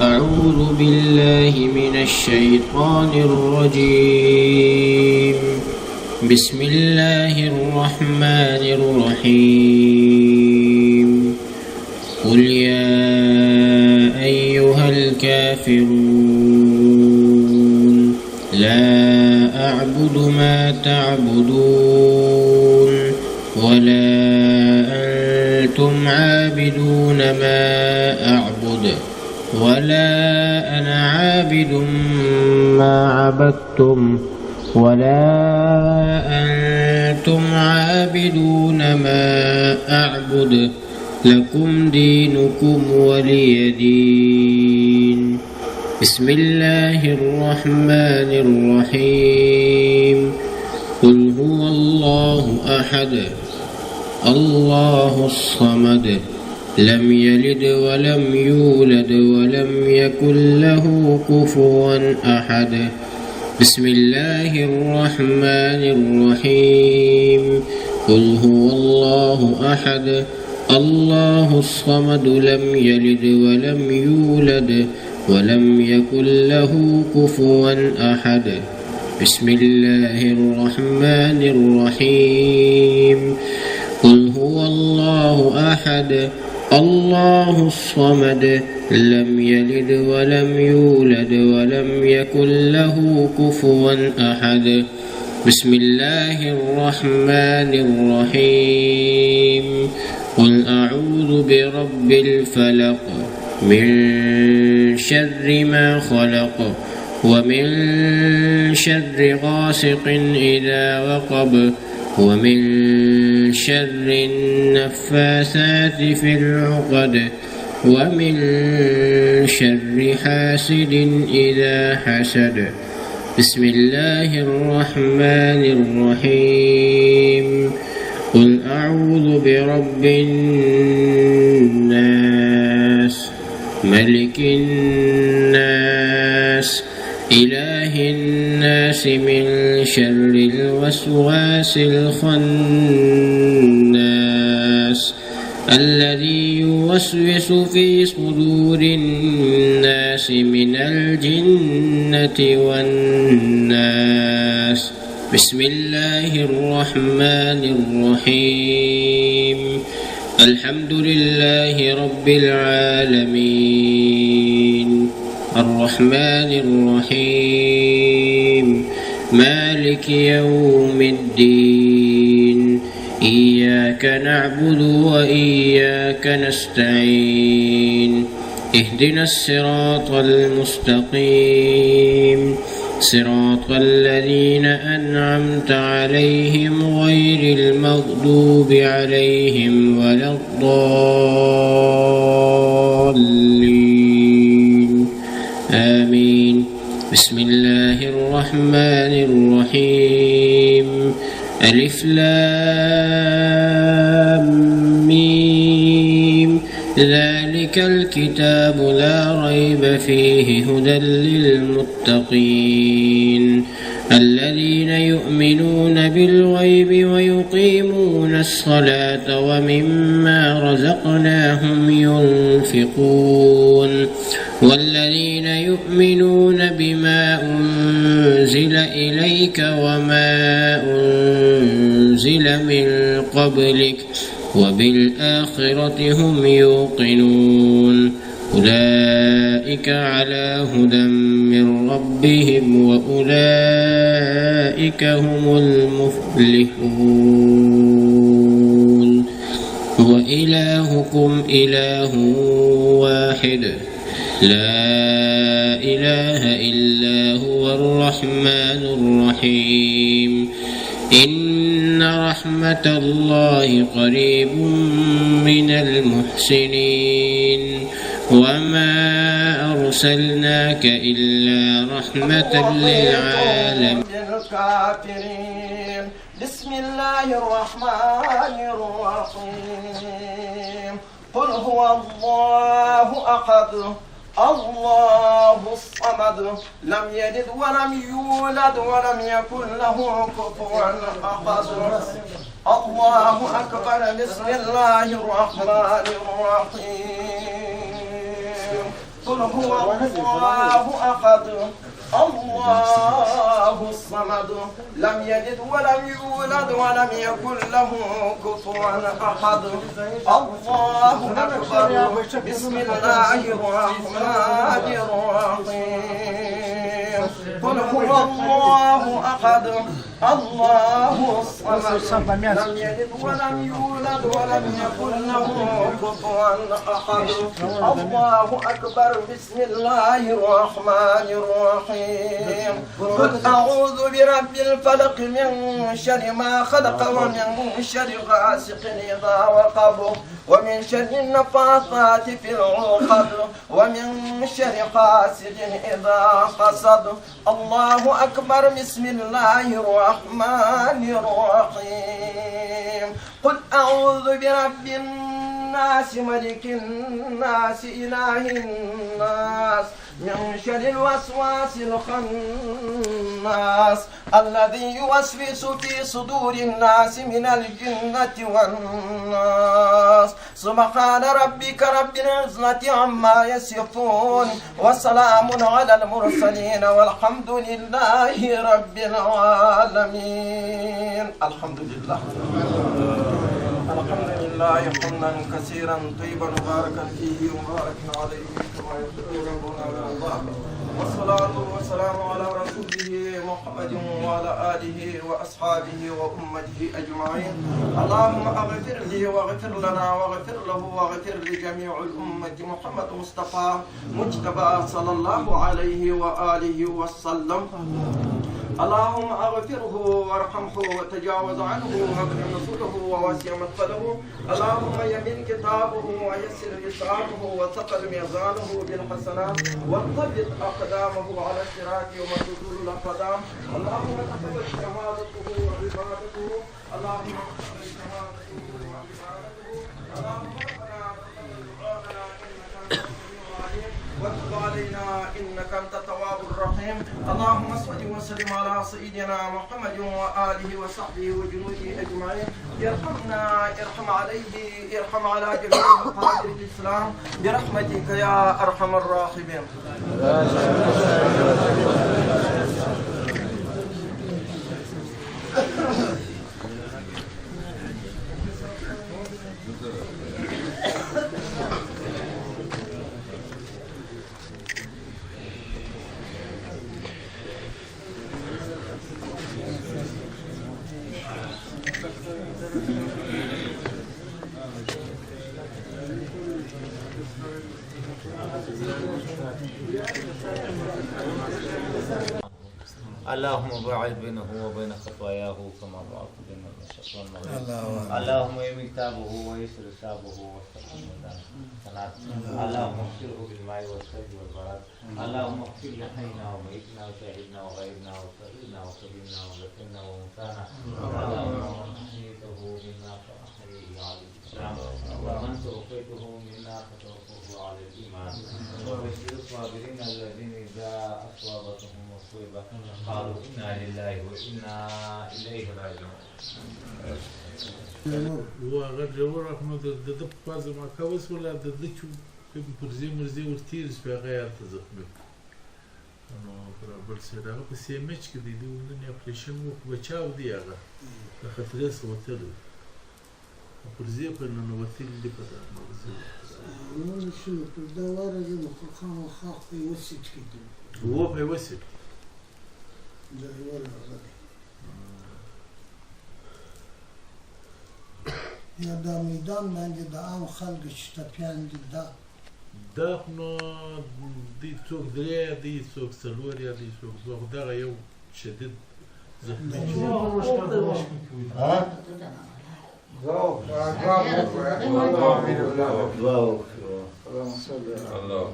أعوذ بالله من الشيطان الرجيم. بسم الله الرحمن الرحيم. قل يا أيها الكافرون لا أعبد ما تعبدون ولا أنتم عابدون ما أعبد ولا أنا عابد ما عبدتم ولا أنتم عابدون ما أعبد لكم دينكم ولي دين. بسم الله الرحمن الرحيم. قل هو الله أحد الله الصمد لم يلد ولم يولد ولم يكن له كفوا أحد. بسم الله الرحمن الرحيم. قل هو الله أحد الله الصمد لم يلد ولم يولد ولم يكن له كفوا أحد. بسم الله الرحمن الرحيم. قل هو الله أحد الله الصمد لم يلد ولم يولد ولم يكن له كفوا أحد. بسم الله الرحمن الرحيم. قل أعوذ برب الفلق من شر ما خلق ومن شر غاسق إذا وقب ومن شر النفاثات في العقد ومن شر حاسد إذا حسد. بسم الله الرحمن الرحيم. قل أعوذ برب الناس ملك الناس إله الناس من شر الوسواس الخناس الذي يوسوس في صدور الناس من الجنة والناس. بسم الله الرحمن الرحيم. الحمد لله رب العالمين الرحمن الرحيم مالك يوم الدين إياك نعبد وإياك نستعين اهدنا الصراط المستقيم صراط الذين أنعمت عليهم غير المغضوب عليهم ولا الضالين آمين. بسم الله الرحمن الرحيم. ألف لام ميم ذلك الكتاب لا ريب فيه هدى للمتقين الذين يؤمنون بالغيب ويقيمون الصلاة ومما رزقناهم ينفقون والذين يؤمنون بما أنزل إليك وما أنزل من قبلك وبالآخرة هم يوقنون أولئك على هدى من ربهم وأولئك هم المفلحون. وإلهكم إله واحد لا إله إلا هو الرحمن الرحيم. إن رحمة الله قريب من المحسنين وما أرسلناك إلا رحمة للعالمين. بسم الله الرحمن الرحيم. قل هو الله أحد الله الصمد لم يلد ولم يولد ولم يكن له كفوا أحد. الله أكبر. بسم الله الرحمن الرحيم. قل هو الله أحد الله الصمد لم يلد ولم يولد ولم يكن له كفوا أحد الله أكبر بسم الله الرحمن الرحيم قل هو الله أحد الله الصمد لم يلد ولم يولد ولم يكن له كفوا أحد الله أكبر بسم الله الرحمن الرحيم قل أعوذ برب الفلق من شر ما خلق ومن شر غاسق إذا وقب ومن شر النفاثات في العقد ومن شر حاسد إذا حسد الله أكبر بسم الله الرحمن الرحيم قل أعوذ برب الناس ملك الناس إله الناس من شر الوسواس الخناس الذي يوسوس في صدور الناس من الجنة والناس سبحان ربك رب العزة عما يصفون وسلام على المرسلين والحمد لله رب العالمين. الحمد لله الحمد لله حمدا كثيرا طيبا مباركا فيه ومباركا عليه كما يحب ربنا ويرضاه والصلاة والسلام على رسوله محمد وعلى آله وأصحابه وأمته أجمعين. اللهم اغفر لي واغفر لنا واغفر له واغفر لجميع الأمة محمد مصطفى مجتبى صلى الله عليه وآله وسلم. اللهم اغفره وارحمه وتجاوز عنه واغفر نصره ووسع مدخله. اللهم يمن كتابه ويسر لسانه وثقل ميزانه بالحسنات وثبت اقدامه على الصراط يوم تزول الاقدام. اللهم تقبل شهادته وعبادته. اللهم تقبل شهادته وعبادته. اللهم ربنا تقبل دعاءنا انك انت السميع العليم وتب علينا انك انت التواب الرحيم. اللهم صل وسلم على سيدنا محمد واله وصحبه وجنوده اجمعين. ارحمنا ارحم عليه ارحم على جميع مقادير الاسلام برحمتك يا ارحم الراحمين. اللهم باعد بينه وبين خطاياه كما بعدت بين المشرق والمغرب. اللهم يمن كتابه ويسر حسابه واستقم صلاة. اللهم اغفره بالماء والثلج والبرد. اللهم اغفر لحينا وميتنا وشاهدنا وغيبنا وصغيرنا وكبيرنا وذكرنا وانثانا. اللهم من احييته منا فاحيه على الاسلام ومن توفيته منا فتوفه على الايمان. وبشر الصابرين الذين اذا اصابتهم مصيبه قالوا إنا لله وإنا إليه راجعون. وغير رحمه د پازه ما کاوس ولا د دچو پرزي مرزي ورتيرس په غير تزخم نو برابر سره په سیمچ کې د دې اپریشن مو بچاو دی هغه د خطرې سوتل پرزي په نن وتل دی په مرزي نو شو په دا واره د خو خاص په وسیټ کې هو په وسیټ دا ولا یا دا میدان باندې د عام خلکو شتپیان دي دا نو دي څوک درې دي څوک څلور یا دي څوک دغه یو شدید زخمي ها اللهم